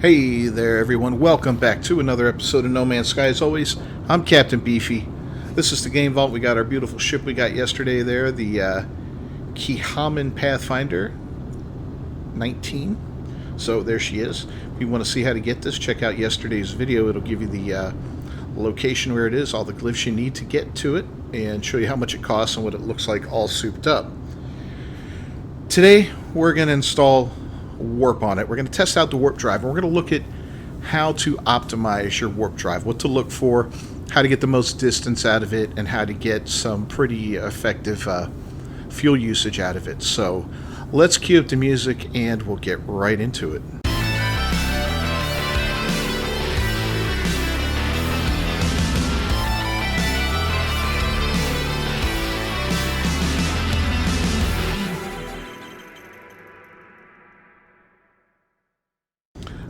Hey there, everyone. Welcome back to another episode of No Man's Sky. As always, I'm Captain Beefy. This is the Game Vault. We got our beautiful ship we got yesterday there, the Kihaman Pathfinder 19. So there she is. If you want to see how to get this, check out yesterday's video. It'll give you the location where it is, all the glyphs you need to get to it, and show you how much it costs and what it looks like all souped up. Today, we're going to install warp on it. We're going to test out the warp drive, and we're going to look at how to optimize your warp drive, what to look for, how to get the most distance out of it, and how to get some pretty effective fuel usage out of it. So let's cue up the music and we'll get right into it.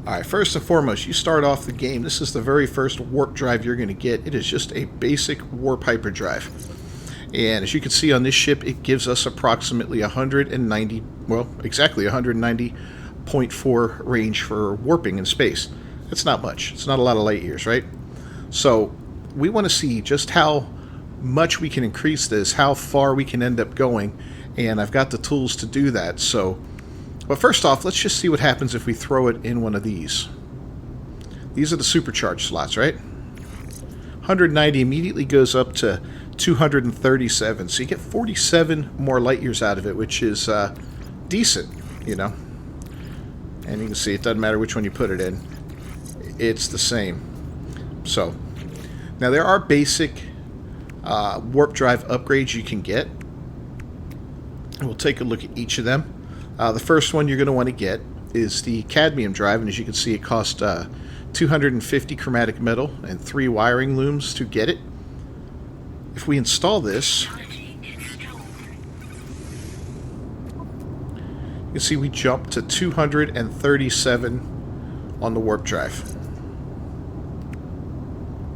Alright, first and foremost, you start off the game. This is the very first warp drive you're going to get. It is just a basic warp hyperdrive. And as you can see on this ship, it gives us approximately 190, well, exactly 190.4 range for warping in space. That's not much. It's not a lot of light years, right? So we want to see just how much we can increase this, how far we can end up going, and I've got the tools to do that. But first off, let's just see what happens if we throw it in one of these. These are the supercharged slots, right? 190 immediately goes up to 237, so you get 47 more light years out of it, which is decent, you know. And you can see it doesn't matter which one you put it in. It's the same. So, now there are basic warp drive upgrades you can get. And we'll take a look at each of them. The first one you're going to want to get is the cadmium drive, and as you can see, it costs 250 chromatic metal and 3 wiring looms to get it. If we install this, you can see we jump to 237 on the warp drive.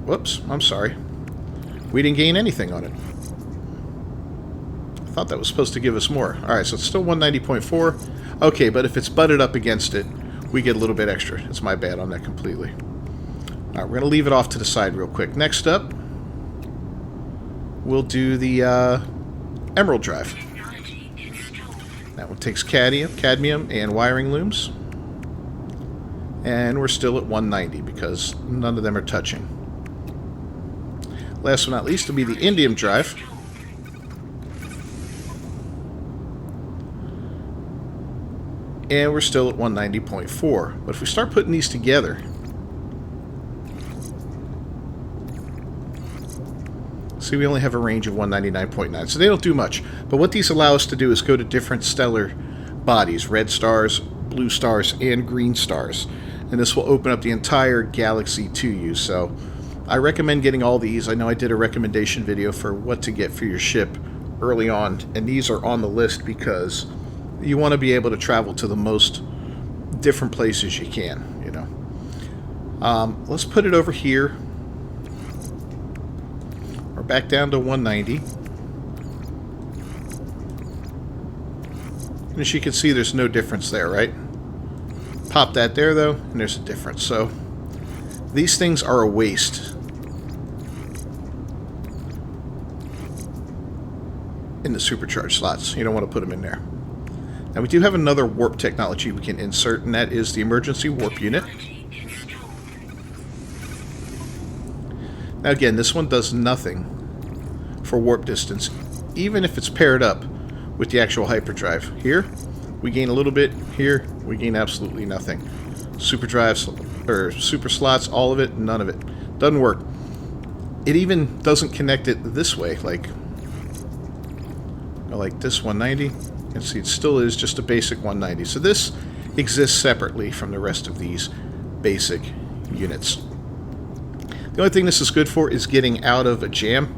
Whoops, I'm sorry. We didn't gain anything on it. I thought that was supposed to give us more. Alright, so it's still 190.4. Okay, but if it's butted up against it, we get a little bit extra. It's my bad on that completely. Alright, we're going to leave it off to the side real quick. Next up, we'll do the emerald drive. That one takes cadmium and wiring looms. And we're still at 190 because none of them are touching. Last but not least will be the indium drive. And we're still at 190.4. But if we start putting these together, see, we only have a range of 199.9, so they don't do much. But what these allow us to do is go to different stellar bodies, red stars, blue stars, and green stars. And this will open up the entire galaxy to you. So I recommend getting all these. I know I did a recommendation video for what to get for your ship early on, and these are on the list because you want to be able to travel to the most different places you can, you know. Let's put it over here. We're back down to 190. And as you can see, there's no difference there, right? Pop that there, though, and there's a difference. So these things are a waste in the supercharged slots. You don't want to put them in there. Now we do have another warp technology we can insert, and that is the emergency warp unit. Now again, this one does nothing for warp distance, even if it's paired up with the actual hyperdrive. Here, we gain a little bit. Here, we gain absolutely nothing. Super drives, or super slots, all of it, none of it. Doesn't work. It even doesn't connect it this way, like this 190. And see, it still is just a basic 190. So this exists separately from the rest of these basic units. The only thing this is good for is getting out of a jam.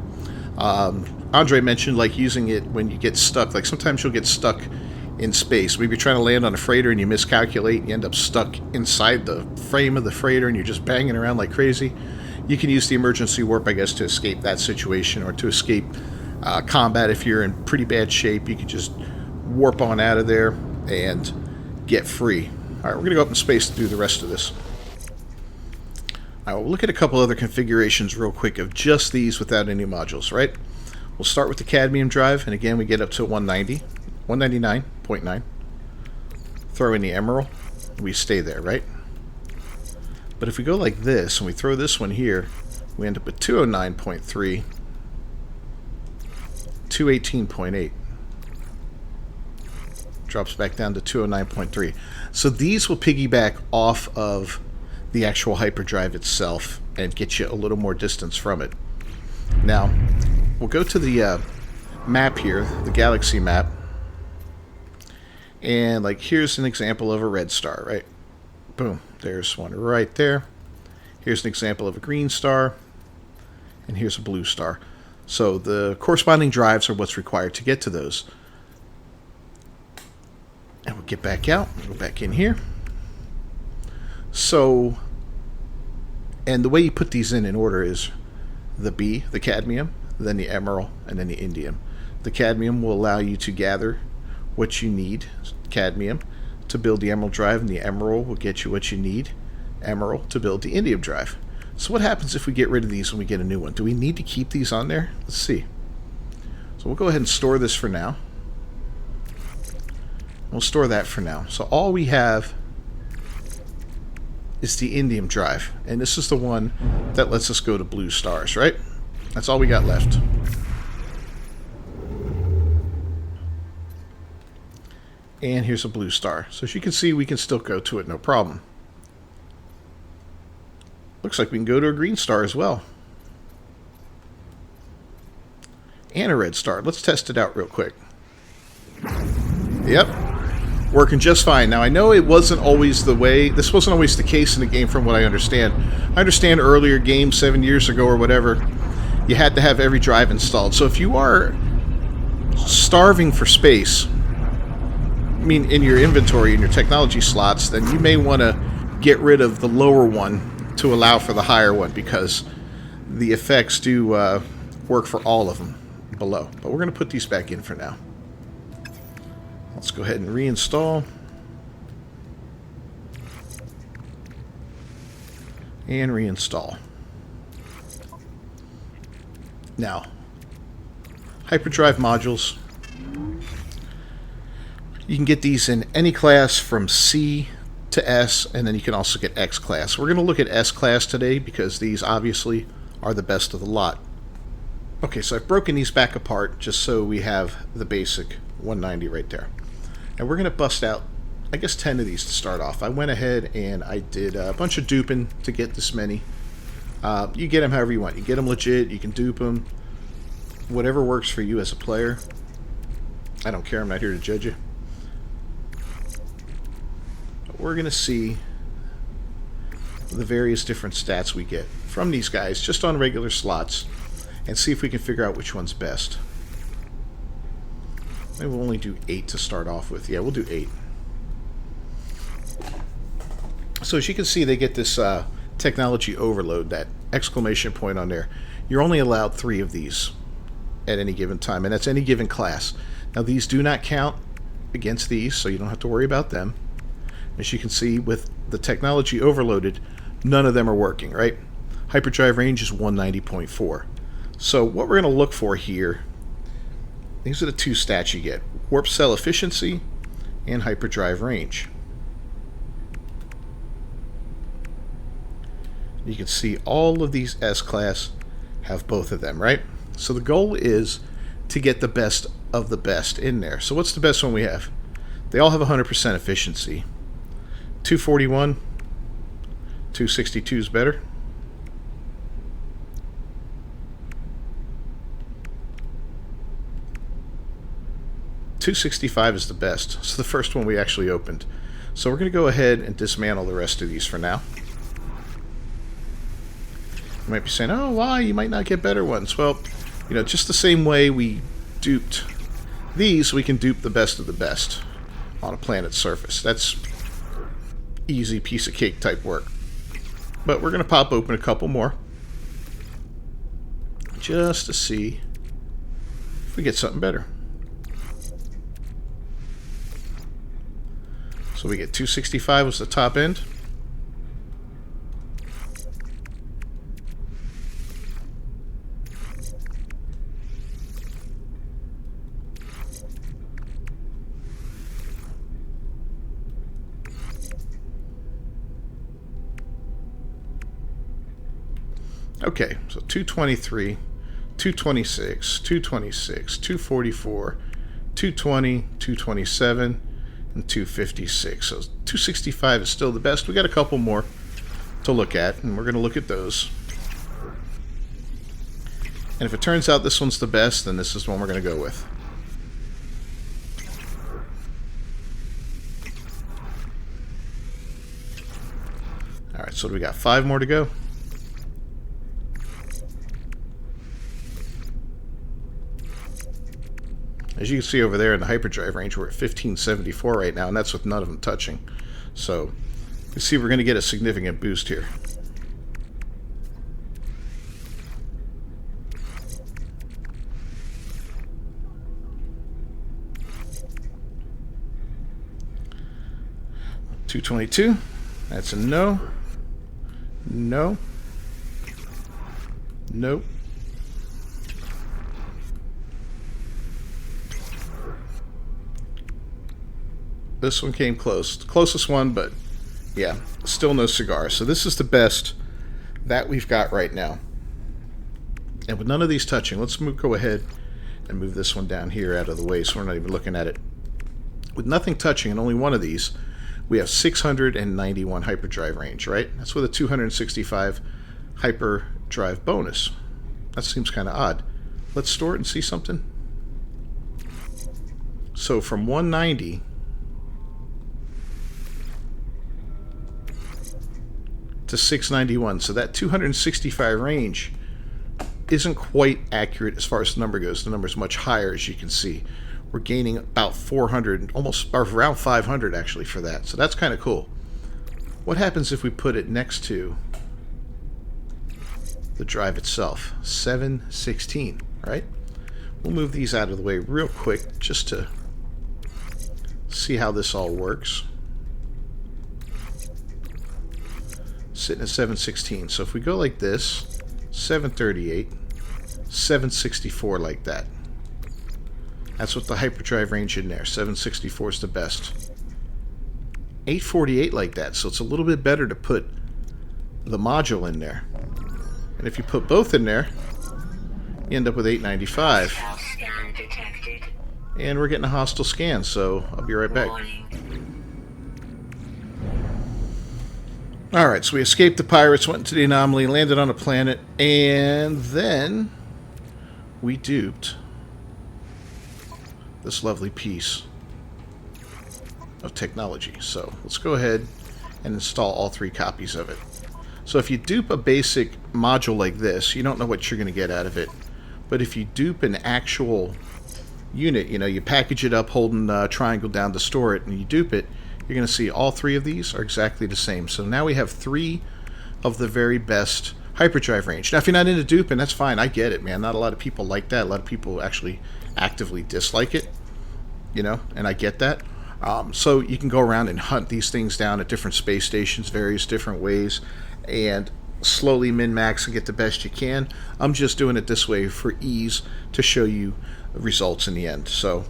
Andre mentioned like using it when you get stuck. Like sometimes you'll get stuck in space. Maybe you're trying to land on a freighter and you miscalculate and you end up stuck inside the frame of the freighter and you're just banging around like crazy. You can use the emergency warp, I guess, to escape that situation, or to escape combat. If you're in pretty bad shape, you can just warp on out of there and get free. Alright, we're going to go up in space to do the rest of this. Alright, we'll look at a couple other configurations real quick of just these without any modules, right? We'll start with the cadmium drive, and again we get up to 190, 199.9. Throw in the emerald, we stay there, right? But if we go like this, and we throw this one here, we end up with 209.3, 218.8. Drops back down to 209.3. So these will piggyback off of the actual hyperdrive itself and get you a little more distance from it. Now, we'll go to the map here, the galaxy map. And like here's an example of a red star, right? Boom, there's one right there. Here's an example of a green star. And here's a blue star. So the corresponding drives are what's required to get to those. And we'll get back out, go back in here. So, and the way you put these in order is the B, the cadmium, then the emerald, and then the indium. The cadmium will allow you to gather what you need, cadmium, to build the emerald drive, and the emerald will get you what you need, emerald, to build the indium drive. So what happens if we get rid of these and we get a new one? Do we need to keep these on there? Let's see. So we'll go ahead and store this for now. We'll store that for now. So all we have is the indium drive, and this is the one that lets us go to blue stars, right? That's all we got left. And here's a blue star. So as you can see, we can still go to it, no problem. Looks like we can go to a green star as well. And a red star. Let's test it out real quick. Yep. Working just fine. Now, I know it wasn't always the way, this wasn't always the case in the game from what I understand. I understand earlier games 7 years ago or whatever, you had to have every drive installed. So if you are starving for space, I mean, in your inventory, in your technology slots, then you may want to get rid of the lower one to allow for the higher one, because the effects do work for all of them below. But we're going to put these back in for now. Let's go ahead and reinstall. And reinstall. Now, hyperdrive modules. You can get these in any class from C to S, and then you can also get X class. We're going to look at S class today because these obviously are the best of the lot. Okay, so I've broken these back apart just so we have the basic 190 right there. And we're going to bust out, I guess, 10 of these to start off. I went ahead and I did a bunch of duping to get this many. You get them however you want. You get them legit, you can dupe them. Whatever works for you as a player. I don't care, I'm not here to judge you. But we're going to see the various different stats we get from these guys just on regular slots and see if we can figure out which one's best. Maybe we'll only do 8 to start off with. Yeah, we'll do 8. So as you can see, they get this technology overload, that exclamation point on there. You're only allowed 3 of these at any given time, and that's any given class. Now these do not count against these, so you don't have to worry about them. As you can see, with the technology overloaded, none of them are working, right? Hyperdrive range is 190.4. So what we're going to look for here, these are the 2 stats you get: warp cell efficiency and hyperdrive range. You can see all of these S-Class have both of them, right? So the goal is to get the best of the best in there. So what's the best one we have? They all have 100% efficiency. 241, 262 is better. .265 is the best. It's the first one we actually opened. So we're going to go ahead and dismantle the rest of these for now. You might be saying, oh, why? You might not get better ones. Well, you know, just the same way we duped these, we can dupe the best of the best on a planet's surface. That's easy piece of cake type work. But we're going to pop open a couple more just to see if we get something better. So we get 265 was the top end. Okay, so 223, 226, 226, 244, 220, 227, and 256. So 265 is still the best. We got a couple more to look at, and we're going to look at those. And if it turns out this one's the best, then this is the one we're going to go with. Alright, so we got 5 more to go. As you can see over there in the hyperdrive range, we're at 1574 right now, and that's with none of them touching. So you see we're going to get a significant boost here. $222. That's a no. No. Nope. This one came close. The closest one, but yeah, still no cigar. So this is the best that we've got right now. And with none of these touching, let's go ahead and move this one down here out of the way so we're not even looking at it. With nothing touching and only one of these, we have 691 hyperdrive range, right? That's with a 265 hyperdrive bonus. That seems kind of odd. Let's store it and see something. So from 190 to 691, so that 265 range isn't quite accurate as far as the number goes. The number is much higher, as you can see. We're gaining about 400, almost, or around 500 actually for that. So that's kind of cool. What happens if we put it next to the drive itself? 716, right? We'll move these out of the way real quick just to see how this all works. Sitting at 716. So if we go like this, 738, 764 like that. That's what the hyperdrive range in there. 764 is the best. 848 like that. So it's a little bit better to put the module in there. And if you put both in there, you end up with 895. And we're getting a hostile scan, so I'll be right back. Alright, so we escaped the pirates, went into the anomaly, landed on a planet, and then we duped this lovely piece of technology. So let's go ahead and install all 3 copies of it. So if you dupe a basic module like this, you don't know what you're going to get out of it. But if you dupe an actual unit, you know, you package it up holding triangle down to store it, and you dupe it, you're going to see all 3 of these are exactly the same. So now we have 3 of the very best hyperdrive range. Now if you're not into duping, that's fine. I get it, man. Not a lot of people like that. A lot of people actually actively dislike it, you know, and I get that. So you can go around and hunt these things down at different space stations, various different ways, and slowly min-max and get the best you can. I'm just doing it this way for ease to show you results in the end. So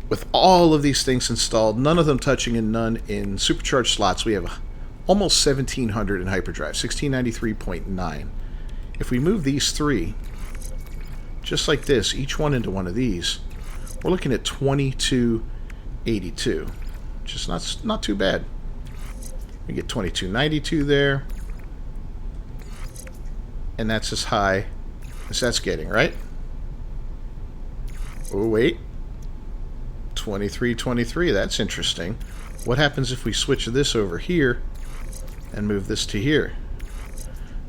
with all of these things installed, none of them touching and none in supercharged slots, we have almost 1700 in hyperdrive, 1693.9. If we move these 3 just like this, each one into one of these, we're looking at 2282, which is not too bad. We get 2292 there, and that's as high as that's getting, right? Oh wait, 2323, that's interesting. What happens if we switch this over here and move this to here?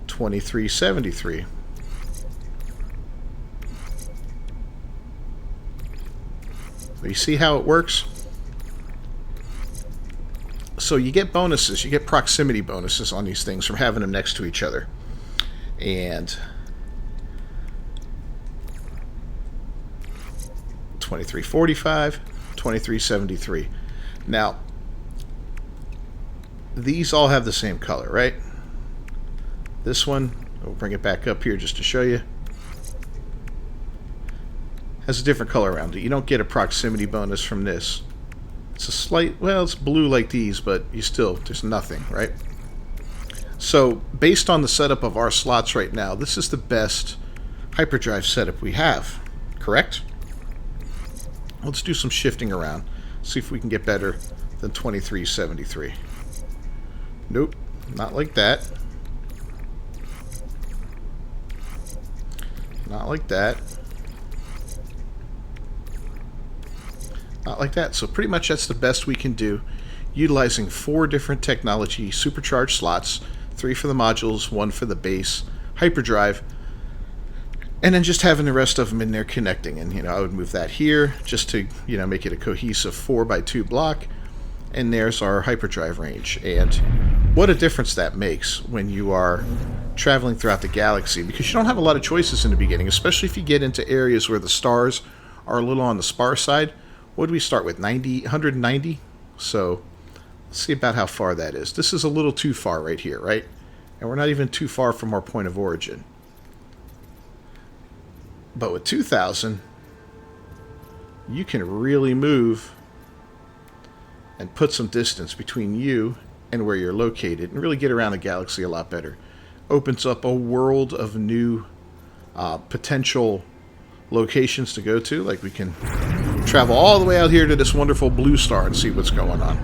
2373. You see how it works? So you get bonuses, you get proximity bonuses on these things from having them next to each other. And 2345, 2373. Now, these all have the same color, right? This one, we'll bring it back up here just to show you, has a different color around it. You don't get a proximity bonus from this. It's a slight, well, it's blue like these, but you still, there's nothing, right? So, based on the setup of our slots right now, this is the best hyperdrive setup we have, correct? Let's do some shifting around, see if we can get better than 2373. Nope, not like that. Not like that. Not like that. So pretty much that's the best we can do, utilizing 4 different technology supercharged slots, 3 for the modules, 1 for the base hyperdrive, and then just having the rest of them in there connecting. And I would move that here just to make it a cohesive 4x2 block. And there's our hyperdrive range. And what a difference that makes when you are traveling throughout the galaxy, because you don't have a lot of choices in the beginning, especially if you get into areas where the stars are a little on the sparse side. What did we start with? 190? So let's see about how far that is. This is a little too far right here, right? And we're not even too far from our point of origin. But with 2,000, you can really move and put some distance between you and where you're located and really get around the galaxy a lot better. Opens up a world of new potential locations to go to. Like we can travel all the way out here to this wonderful blue star and see what's going on.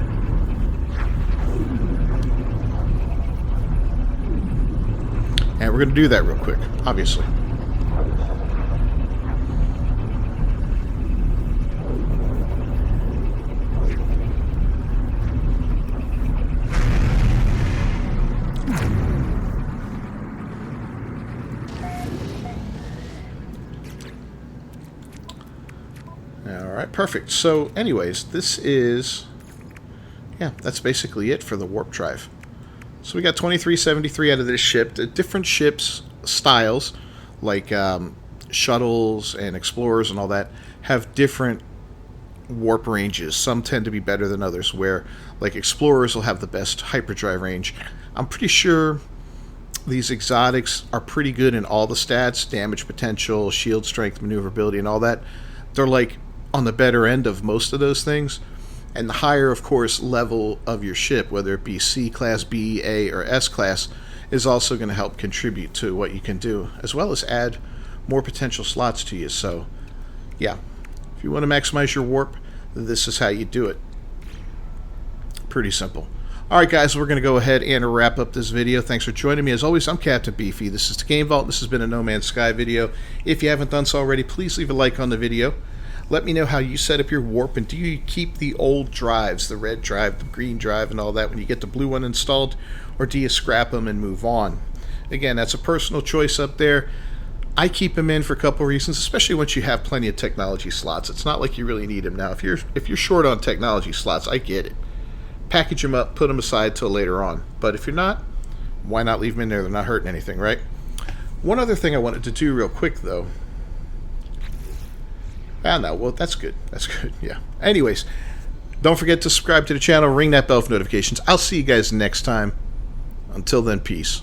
And we're going to do that real quick, obviously. Alright, perfect. So anyways, this is, that's basically it for the warp drive. So we got 2373 out of this ship. The different ships styles, like shuttles and explorers and all that, have different warp ranges. Some tend to be better than others, where like explorers will have the best hyperdrive range. I'm pretty sure these exotics are pretty good in all the stats, damage potential, shield strength, maneuverability, and all that. They're like on the better end of most of those things. And the higher, of course, level of your ship, whether it be C class, B, A, or S class, is also going to help contribute to what you can do, as well as add more potential slots to you. So, yeah, if you want to maximize your warp, this is how you do it. Pretty simple. Alright guys, we're going to go ahead and wrap up this video. Thanks for joining me. As always, I'm Captain Beefy. This is the Game Vault. This has been a No Man's Sky video. If you haven't done so already, please leave a like on the video. Let me know how you set up your warp, and do you keep the old drives, the red drive, the green drive, and all that when you get the blue one installed, or do you scrap them and move on? Again, that's a personal choice up there. I keep them in for a couple reasons, especially once you have plenty of technology slots. It's not like you really need them now. If you're short on technology slots, I get it. Package them up, put them aside till later on. But if you're not, why not leave them in there? They're not hurting anything, right? One other thing I wanted to do real quick, though. No, well, that's good. That's good, yeah. Anyways, don't forget to subscribe to the channel, ring that bell for notifications. I'll see you guys next time. Until then, peace.